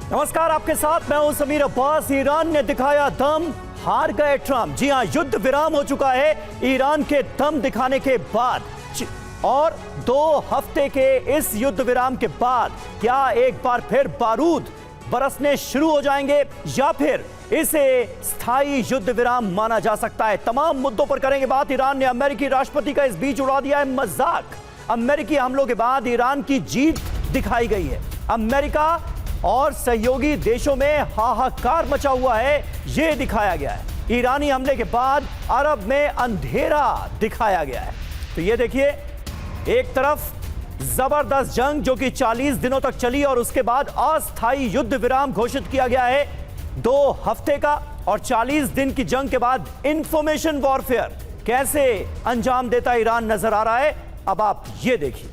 नमस्कार, आपके साथ मैं हूं समीर अब्बास। ईरान ने दिखाया दम, हार गए ट्रंप। जी हां, युद्ध विराम हो चुका है ईरान के दम दिखाने के बाद। और 2 हफ्ते के इस युद्ध विराम के बाद क्या एक बार फिर बारूद बरसने शुरू हो जाएंगे या फिर इसे स्थायी युद्ध विराम माना जा सकता है? तमाम मुद्दों पर करेंगे बात। ईरान ने अमेरिकी राष्ट्रपति का इस बीच उड़ा दिया है मजाक। अमेरिकी हमलों के बाद ईरान की जीत दिखाई गई है। अमेरिका और सहयोगी देशों में हाहाकार मचा हुआ है, यह दिखाया गया है। ईरानी हमले के बाद अरब में अंधेरा दिखाया गया है। तो ये देखिए, एक तरफ जबरदस्त जंग जो कि 40 दिनों तक चली और उसके बाद अस्थायी युद्ध विराम घोषित किया गया है 2 हफ्ते का, और 40 दिन की जंग के बाद इंफॉर्मेशन वॉरफेयर कैसे अंजाम देता ईरान नजर आ रहा है। अब आप ये देखिए,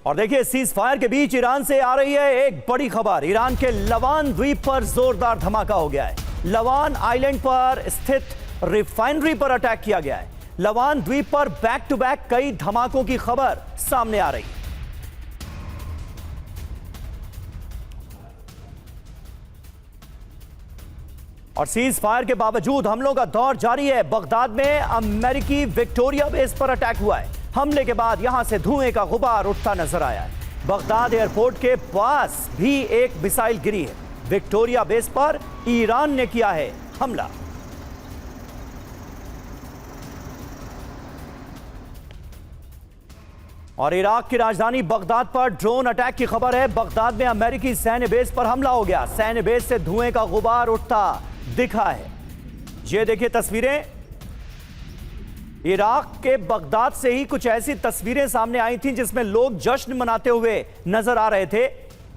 और देखिए सीज फायर के बीच ईरान से आ रही है एक बड़ी खबर। ईरान के लवान द्वीप पर जोरदार धमाका हो गया है। लवान आइलैंड पर स्थित रिफाइनरी पर अटैक किया गया है। लवान द्वीप पर बैक टू बैक कई धमाकों की खबर सामने आ रही है। और सीज फायर के बावजूद हमलों का दौर जारी है। बगदाद में अमेरिकी विक्टोरिया बेस पर अटैक हुआ है। हमले के बाद यहां से धुएं का गुबार उठता नजर आया है। बगदाद एयरपोर्ट के पास भी एक मिसाइल गिरी है। विक्टोरिया बेस पर ईरान ने किया है हमला। और इराक की राजधानी बगदाद पर ड्रोन अटैक की खबर है। बगदाद में अमेरिकी सैन्य बेस पर हमला हो गया। सैन्य बेस से धुएं का गुबार उठता दिखा है। ये देखिए तस्वीरें। इराक के बगदाद से ही कुछ ऐसी तस्वीरें सामने आई थीं जिसमें लोग जश्न मनाते हुए नजर आ रहे थे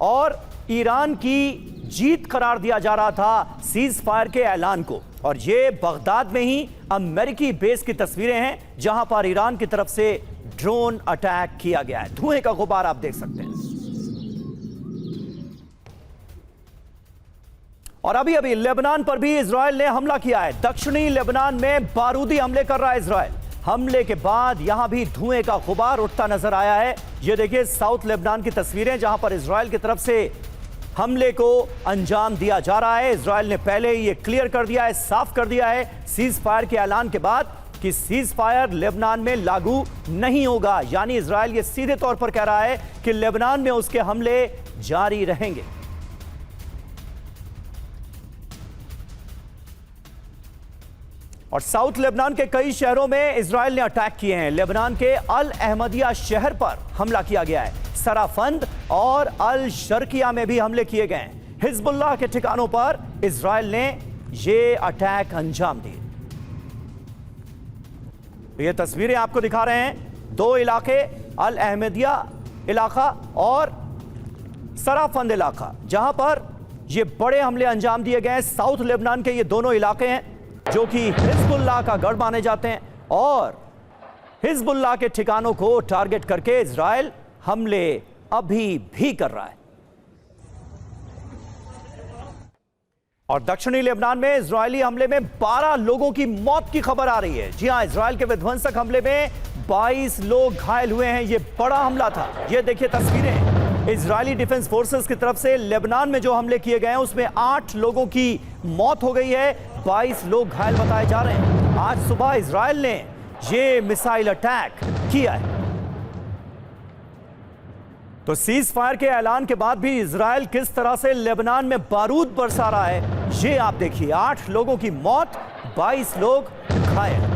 और ईरान की जीत करार दिया जा रहा था सीज फायर के ऐलान को। और ये बगदाद में ही अमेरिकी बेस की तस्वीरें हैं जहां पर ईरान की तरफ से ड्रोन अटैक किया गया है। धुएं का गुबार आप देख सकते हैं। और अभी अभी लेबनान पर भी इजराइल ने हमला किया है। दक्षिणी लेबनान में बारूदी हमले कर रहा है इजराइल। हमले के बाद यहां भी धुएं का गुबार उठता नजर आया है। यह देखिए साउथ लेबनान की तस्वीरें जहां पर इजराइल की तरफ से हमले को अंजाम दिया जा रहा है। इजराइल ने पहले ही यह क्लियर कर दिया है, साफ कर दिया है सीज फायर के ऐलान के बाद कि सीज फायर लेबनान में लागू नहीं होगा। यानी इजराइल ये सीधे तौर पर कह रहा है कि लेबनान में उसके हमले जारी रहेंगे। और साउथ लेबनान के कई शहरों में इजराइल ने अटैक किए हैं। लेबनान के अल अहमदिया शहर पर हमला किया गया है। सराफंद और अल शर्किया में भी हमले किए गए हैं। हिजबुल्लाह के ठिकानों पर इजराइल ने ये अटैक अंजाम दिए। ये तस्वीरें आपको दिखा रहे हैं। 2 इलाके, अल अहमदिया इलाका और सराफंद इलाका, जहां पर ये बड़े हमले अंजाम दिए गए। साउथ लेबनान के ये दोनों इलाके हैं जो कि हिजबुल्लाह का गढ़ माने जाते हैं और हिजबुल्लाह के ठिकानों को टारगेट करके इजराइल हमले अभी भी कर रहा है। और दक्षिणी लेबनान में इजरायली हमले में 12 लोगों की मौत की खबर आ रही है। जी हां, इजराइल के विध्वंसक हमले में 22 लोग घायल हुए हैं। यह बड़ा हमला था। यह देखिए तस्वीरें। इजरायली डिफेंस फोर्सेस की तरफ से लेबनान में जो हमले किए गए हैं उसमें 8 लोगों की मौत हो गई है, 22 लोग घायल बताए जा रहे हैं। आज सुबह इजराइल ने यह मिसाइल अटैक किया है। तो सीज फायर के ऐलान के बाद भी इजराइल किस तरह से लेबनान में बारूद बरसा रहा है, ये आप देखिए। 8 लोगों की मौत, 22 लोग घायल।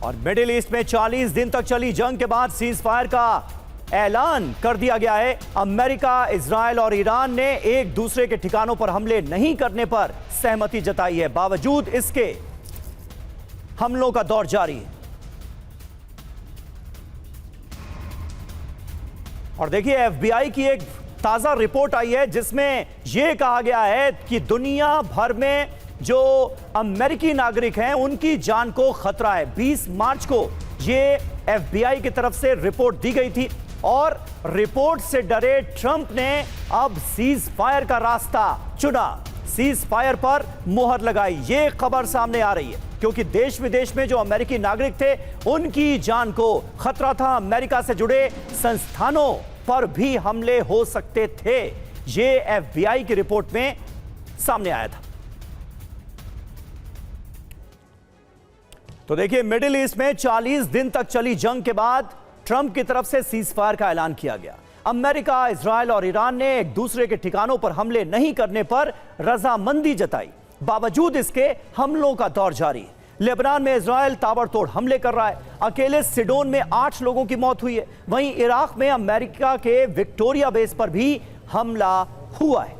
और मिडिल ईस्ट में 40 दिन तक चली जंग के बाद सीज फायर का ऐलान कर दिया गया है। अमेरिका, इजराइल और ईरान ने एक दूसरे के ठिकानों पर हमले नहीं करने पर सहमति जताई है। बावजूद इसके हमलों का दौर जारी है। और देखिए एफबीआई की एक ताजा रिपोर्ट आई है जिसमें यह कहा गया है कि दुनिया भर में जो अमेरिकी नागरिक हैं उनकी जान को खतरा है। 20 मार्च को यह एफबीआई की तरफ से रिपोर्ट दी गई थी और रिपोर्ट से डरे ट्रंप ने अब सीज फायर का रास्ता चुना। सीज फायर पर मुहर लगाई। ये खबर सामने आ रही है क्योंकि देश विदेश में जो अमेरिकी नागरिक थे उनकी जान को खतरा था। अमेरिका से जुड़े संस्थानों पर भी हमले हो सकते थे, ये एफबीआई की रिपोर्ट में सामने आया था। तो देखिए, मिडिल ईस्ट में 40 दिन तक चली जंग के बाद ट्रंप की तरफ से सीज फायर का ऐलान किया गया। अमेरिका, इजराइल और ईरान ने एक दूसरे के ठिकानों पर हमले नहीं करने पर रजामंदी जताई। बावजूद इसके हमलों का दौर जारी है। लेबनान में इजराइल ताबड़तोड़ हमले कर रहा है। अकेले सिडोन में 8 लोगों की मौत हुई है। वहीं इराक में अमेरिका के विक्टोरिया बेस पर भी हमला हुआ है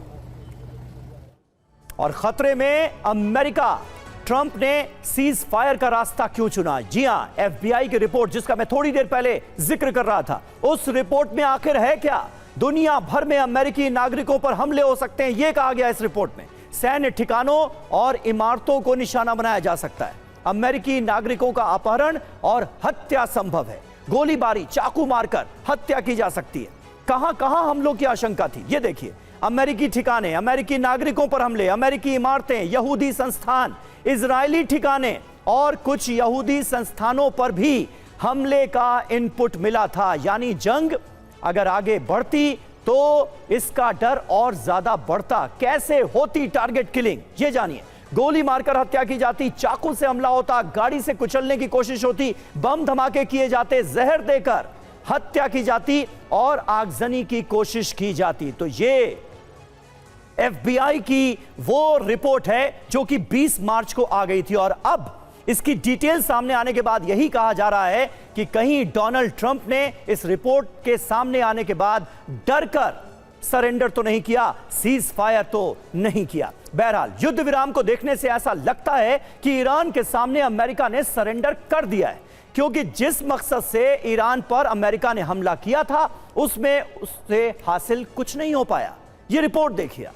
और खतरे में अमेरिका। ट्रंप ने सीज फायर का रास्ता क्यों चुना? जी हां, एफबीआई की रिपोर्ट जिसका मैं थोड़ी देर पहले जिक्र कर रहा था, उस रिपोर्ट में आखिर है क्या? दुनिया भर में अमेरिकी नागरिकों पर हमले हो सकते हैं, यह कहा गया इस रिपोर्ट में। सैन्य ठिकानों और इमारतों को निशाना बनाया जा सकता है। अमेरिकी नागरिकों का अपहरण और हत्या संभव है। गोलीबारी, चाकू मारकर हत्या की जा सकती है। कहां कहां हमलों की आशंका थी, यह देखिए। अमेरिकी ठिकाने, अमेरिकी नागरिकों पर हमले, अमेरिकी इमारतें, यहूदी संस्थान, इजरायली ठिकाने और कुछ यहूदी संस्थानों पर भी हमले का इनपुट मिला था। यानी जंग अगर आगे बढ़ती तो इसका डर और ज्यादा बढ़ता। कैसे होती टारगेट किलिंग, ये जानिए। गोली मारकर हत्या की जाती, चाकू से हमला होता, गाड़ी से कुचलने की कोशिश होती, बम धमाके किए जाते, जहर देकर हत्या की जाती और आगजनी की कोशिश की जाती। तो ये एफबीआई की वो रिपोर्ट है जो कि 20 मार्च को आ गई थी और अब इसकी डिटेल सामने आने के बाद यही कहा जा रहा है कि कहीं डोनाल्ड ट्रंप ने इस रिपोर्ट के सामने आने के बाद डरकर सरेंडर तो नहीं किया, सीज फायर तो नहीं किया। बहरहाल युद्ध विराम को देखने से ऐसा लगता है कि ईरान के सामने अमेरिका ने सरेंडर कर दिया है, क्योंकि जिस मकसद से ईरान पर अमेरिका ने हमला किया था उसमें उससे हासिल कुछ नहीं हो पाया। यह रिपोर्ट देखिए।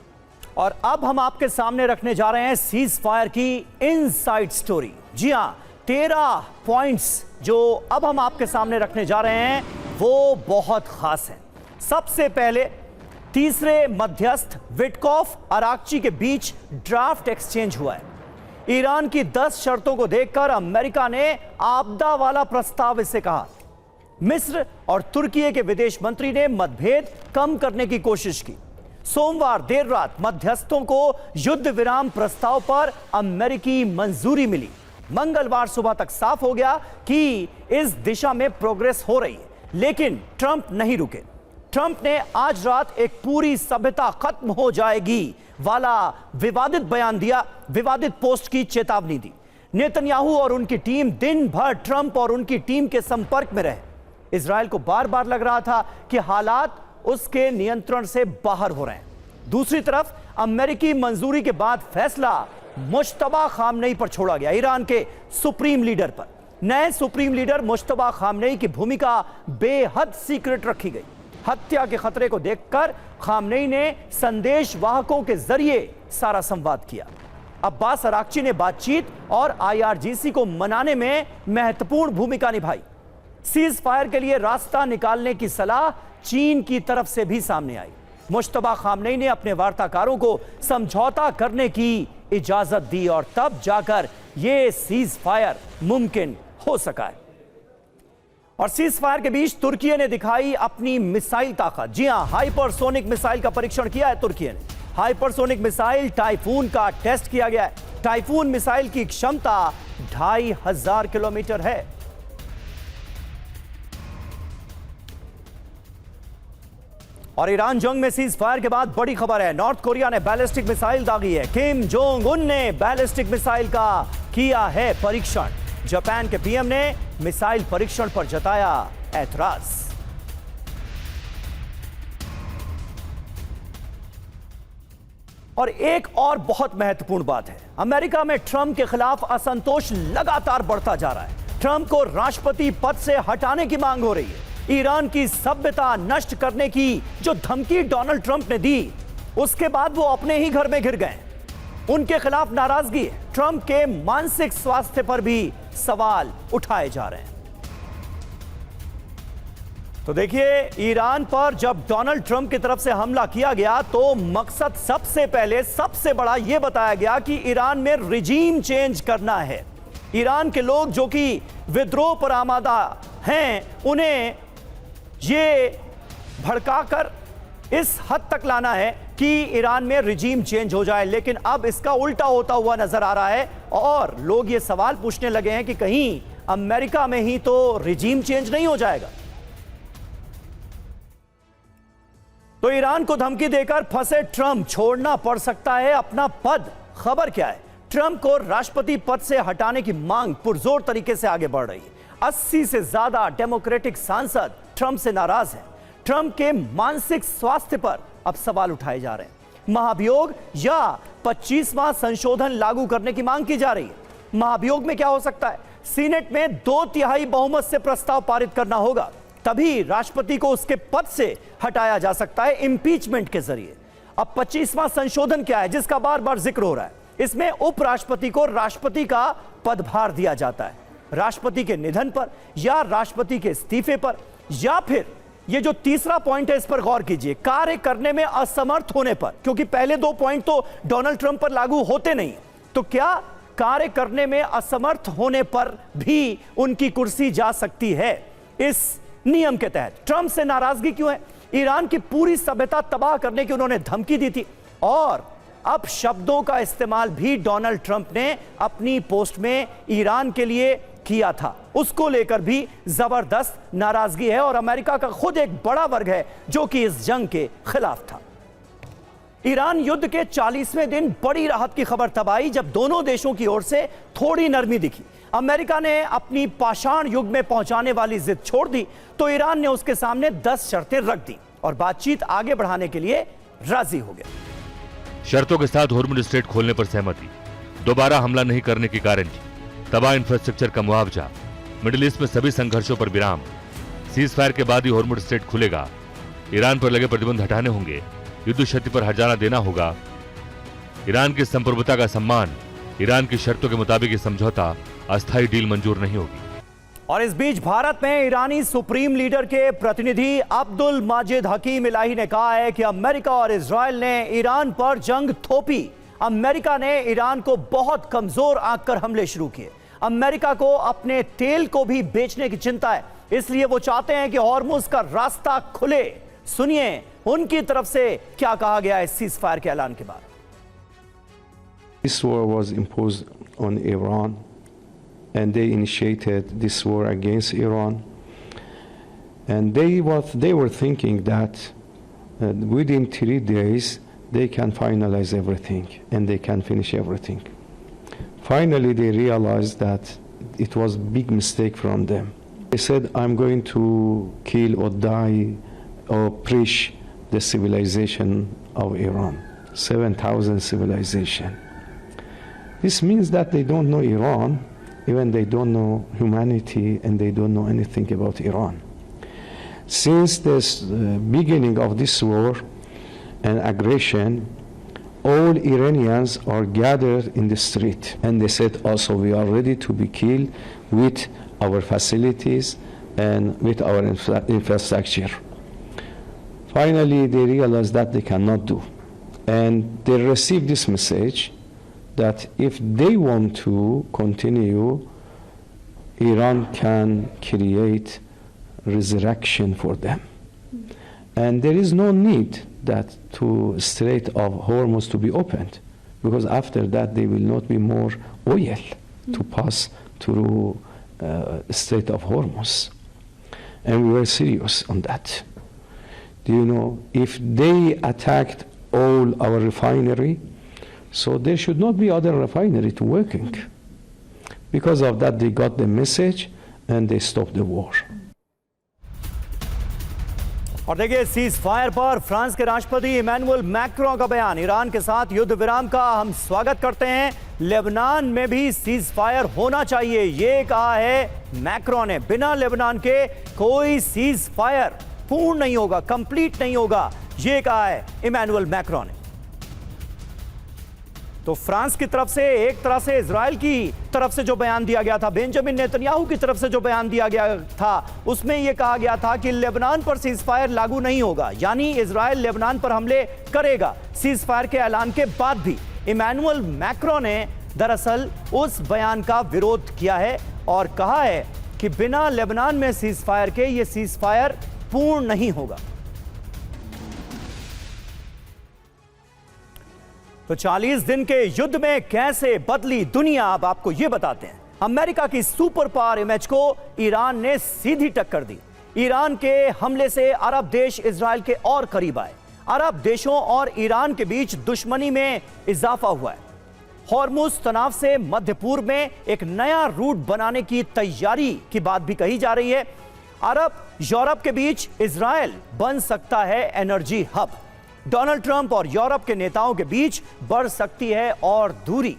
और अब हम आपके सामने रखने जा रहे हैं सीज फायर की इनसाइड स्टोरी। जी हां, 13 पॉइंट्स जो अब हम आपके सामने रखने जा रहे हैं वो बहुत खास हैं। सबसे पहले, तीसरे मध्यस्थ विटकॉफ अराक्ची के बीच ड्राफ्ट एक्सचेंज हुआ है। ईरान की 10 शर्तों को देखकर अमेरिका ने आपदा वाला प्रस्ताव इसे कहा। मिस्र और तुर्की के विदेश मंत्री ने मतभेद कम करने की कोशिश की। सोमवार देर रात मध्यस्थों को युद्ध विराम प्रस्ताव पर अमेरिकी मंजूरी मिली। मंगलवार सुबह तक साफ हो गया कि इस दिशा में प्रोग्रेस हो रही है, लेकिन ट्रंप नहीं रुके। ट्रंप ने आज रात एक पूरी सभ्यता खत्म हो जाएगी वाला विवादित बयान दिया, विवादित पोस्ट की चेतावनी दी। नेतन्याहू और उनकी टीम दिन भर ट्रंप और उनकी टीम के संपर्क में रहे। इजराइल को बार बार लग रहा था कि हालात उसके नियंत्रण से बाहर हो रहे हैं। दूसरी तरफ अमेरिकी मंजूरी के बाद फैसला मुश्तबा खामनेई पर छोड़ा गया, ईरान के सुप्रीम लीडर पर। नए सुप्रीम लीडर मुश्तबा खामनेई की भूमिका बेहद सीक्रेट रखी गई। हत्या के खतरे को देखकर खामनेई ने संदेश वाहकों के जरिए सारा संवाद किया। अब्बास अराक्ची ने बातचीत और IRGC को मनाने में महत्वपूर्ण भूमिका निभाई। सीज फायर के लिए रास्ता निकालने की सलाह चीन की तरफ से भी सामने आई। मुश्तबा खामनेई ने अपने वार्ताकारों को समझौता करने की इजाजत दी और तब जाकर यह सीज फायर मुमकिन हो सका है। और सीज फायर के बीच तुर्की ने दिखाई अपनी मिसाइल ताकत। जी हां, हाइपरसोनिक मिसाइल का परीक्षण किया है तुर्की ने। हाइपरसोनिक मिसाइल टाइफून का टेस्ट किया गया है। टाइफून मिसाइल की क्षमता 2500 किलोमीटर है। और ईरान जंग में सीज फायर के बाद बड़ी खबर है, नॉर्थ कोरिया ने बैलिस्टिक मिसाइल दागी है। किम जोंग उन ने बैलिस्टिक मिसाइल का किया है परीक्षण। जापान के पीएम ने मिसाइल परीक्षण पर जताया ऐतराज। और एक और बहुत महत्वपूर्ण बात है, अमेरिका में ट्रंप के खिलाफ असंतोष लगातार बढ़ता जा रहा है। ट्रंप को राष्ट्रपति पद से हटाने की मांग हो रही है। ईरान की सभ्यता नष्ट करने की जो धमकी डोनाल्ड ट्रंप ने दी, उसके बाद वो अपने ही घर में घिर गए। उनके खिलाफ नाराजगी है। ट्रंप के मानसिक स्वास्थ्य पर भी सवाल उठाए जा रहे हैं। तो देखिए, ईरान पर जब डोनाल्ड ट्रंप की तरफ से हमला किया गया तो मकसद सबसे पहले सबसे बड़ा यह बताया गया कि ईरान में रिजीम चेंज करना है। ईरान के लोग जो कि विद्रोह पर आमादा हैं, उन्हें ये भड़काकर इस हद तक लाना है कि ईरान में रिजीम चेंज हो जाए। लेकिन अब इसका उल्टा होता हुआ नजर आ रहा है और लोग ये सवाल पूछने लगे हैं कि कहीं अमेरिका में ही तो रिजीम चेंज नहीं हो जाएगा। तो ईरान को धमकी देकर फंसे ट्रंप छोड़ना पड़ सकता है अपना पद। खबर क्या है? ट्रंप को राष्ट्रपति पद से हटाने की मांग पुरजोर तरीके से आगे बढ़ रही है। 80 से ज्यादा डेमोक्रेटिक सांसद ट्रंप से नाराज हैं। ट्रंप के मानसिक स्वास्थ्य पर अब सवाल उठाए जा रहे हैं। महाभियोग या 25वां संशोधन लागू करने की मांग की जा रही है। महाभियोग में क्या हो सकता है? सीनेट में 2/3 बहुमत से प्रस्ताव पारित करना होगा, तभी राष्ट्रपति को उसके पद से हटाया जा सकता है इंपीचमेंट के जरिए। अब 25वां संशोधन क्या है जिसका बार बार जिक्र हो रहा है? इसमें उपराष्ट्रपति को राष्ट्रपति का पदभार दिया जाता है। राष्ट्रपति के निधन पर या राष्ट्रपति के इस्तीफे पर, या फिर ये जो तीसरा पॉइंट है इस पर गौर कीजिए, कार्य करने में असमर्थ होने पर। क्योंकि पहले 2 पॉइंट तो डोनाल्ड ट्रंप पर लागू होते नहीं, तो क्या कार्य करने में असमर्थ होने पर भी उनकी कुर्सी जा सकती है इस नियम के तहत? ट्रंप से नाराजगी क्यों है? ईरान की पूरी सभ्यता तबाह करने की उन्होंने धमकी दी थी और अब शब्दों का इस्तेमाल भी डोनाल्ड ट्रंप ने अपनी पोस्ट में ईरान के लिए किया था। उसको लेकर भी जबरदस्त नाराजगी है और अमेरिका का खुद एक बड़ा वर्ग है जो कि इस जंग के खिलाफ था। ईरान युद्ध के 40वें दिन बड़ी राहत की खबर तब आई जब दोनों देशों की ओर से थोड़ी नरमी दिखी। अमेरिका ने अपनी पाषाण युग में पहुंचाने वाली जिद छोड़ दी तो ईरान ने उसके सामने 10 शर्तें रख दी और बातचीत आगे बढ़ाने के लिए राजी हो गया। शर्तों के साथ हॉर्मुज़ स्ट्रेट खोलने पर सहमति, दोबारा हमला नहीं करने की गारंटी, तबाह इंफ्रास्ट्रक्चर का मुआवजा, मिडिल ईस्ट में सभी संघर्षों पर विराम, सीज फायर के बाद ही हॉर्मुज़ स्ट्रेट खुलेगा, ईरान पर लगे प्रतिबंध हटाने होंगे, युद्ध क्षति पर हर्जाना देना होगा, ईरान की संप्रभुता का सम्मान, ईरान की शर्तों के मुताबिक ये समझौता अस्थायी डील मंजूर नहीं होगी। और इस बीच भारत में ईरानी सुप्रीम लीडर के प्रतिनिधि अब्दुल माजिद हकीम इलाही ने कहा है कि अमेरिका और इजराइल ने ईरान पर जंग थोपी। अमेरिका ने ईरान को बहुत कमजोर आंककर हमले शुरू किए। अमेरिका को अपने तेल को भी बेचने की चिंता है, इसलिए वो चाहते हैं कि हॉर्मुज़ का रास्ता खुले। सुनिए उनकी तरफ से क्या कहा गया है सीज फायर के ऐलान के बाद। This war was imposed on Iran, and they initiated this war against Iran. And they were thinking that within 3 days they can finalize everything and they can finish everything. Finally, they realized that it was a big mistake from them. They said, "I'm going to kill or die or preach the civilization of Iran, 7,000 civilization." This means that they don't know Iran, even they don't know humanity, and they don't know anything about Iran. Since the beginning of this war and aggression, all Iranians are gathered in the street, and they said also we are ready to be killed with our facilities and with our infrastructure. Finally, they realized that they cannot do, and they received this message that if they want to continue, Iran can create resurrection for them. And there is no need that to Strait of Hormuz to be opened, because after that there will not be more oil to pass through Strait of Hormuz. And we were serious on that. Do you know, if they attacked all our refinery, so there should not be other refinery to working. Because of that, they got the message and they stopped the war. और देखिए cease fire पर France के राष्ट्रपति Emmanuel Macron का बयान। Iran के साथ युद्ध विराम का हम स्वागत करते हैं, लेबनान में भी सीज फायर होना चाहिए, ये कहा है मैक्रों ने। बिना लेबनान के कोई सीज फायर पूर्ण नहीं होगा, कंप्लीट नहीं होगा, ये कहा है इमैनुअल मैक्रों ने। तो फ्रांस की तरफ से एक तरह से इजराइल की तरफ से जो बयान दिया गया था, बेंजामिन नेतन्याहू की तरफ से जो बयान दिया गया था, उसमें यह कहा गया था कि लेबनान पर सीजफायर लागू नहीं होगा, यानी इजराइल लेबनान पर हमले करेगा सीजफायर के ऐलान के बाद भी। इमैनुअल मैक्रोन ने दरअसल उस बयान का विरोध किया है और कहा है कि बिना लेबनान में सीजफायर के यह सीजफायर पूर्ण नहीं होगा। तो 40 दिन के युद्ध में कैसे बदली दुनिया, अब आपको यह बताते हैं। अमेरिका की सुपर पावर इमेज को ईरान ने सीधी टक्कर दी। ईरान के हमले से अरब देश इजराइल के और करीब आए। अरब देशों और ईरान के बीच दुश्मनी में इजाफा हुआ है। हॉर्मुज तनाव से मध्य पूर्व में एक नया रूट बनाने की तैयारी की बात भी कही जा रही है। अरब यूरोप के बीच इजराइल बन सकता है एनर्जी हब। डोनाल्ड ट्रंप और यूरोप के नेताओं के बीच बढ़ सकती है और दूरी।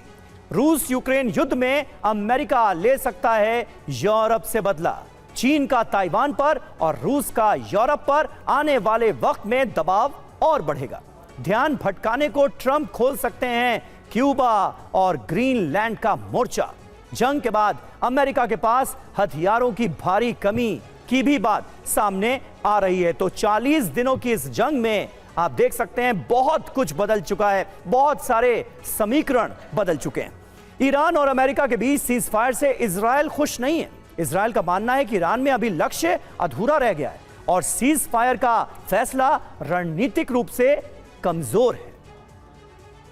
रूस यूक्रेन युद्ध में अमेरिका ले सकता है यूरोप से बदला। चीन का ताइवान पर और रूस का यूरोप पर आने वाले वक्त में दबाव और बढ़ेगा। ध्यान भटकाने को ट्रंप खोल सकते हैं क्यूबा और ग्रीनलैंड का मोर्चा। जंग के बाद अमेरिका के पास हथियारों की भारी कमी की भी बात सामने आ रही है। तो 40 दिनों की इस जंग में आप देख सकते हैं बहुत कुछ बदल चुका है, बहुत सारे समीकरण बदल चुके हैं। ईरान और अमेरिका के बीच सीजफायर से इजराइल खुश नहीं है। इजराइल का मानना है कि ईरान में अभी लक्ष्य अधूरा रह गया है और सीजफायर का फैसला रणनीतिक रूप से कमजोर है।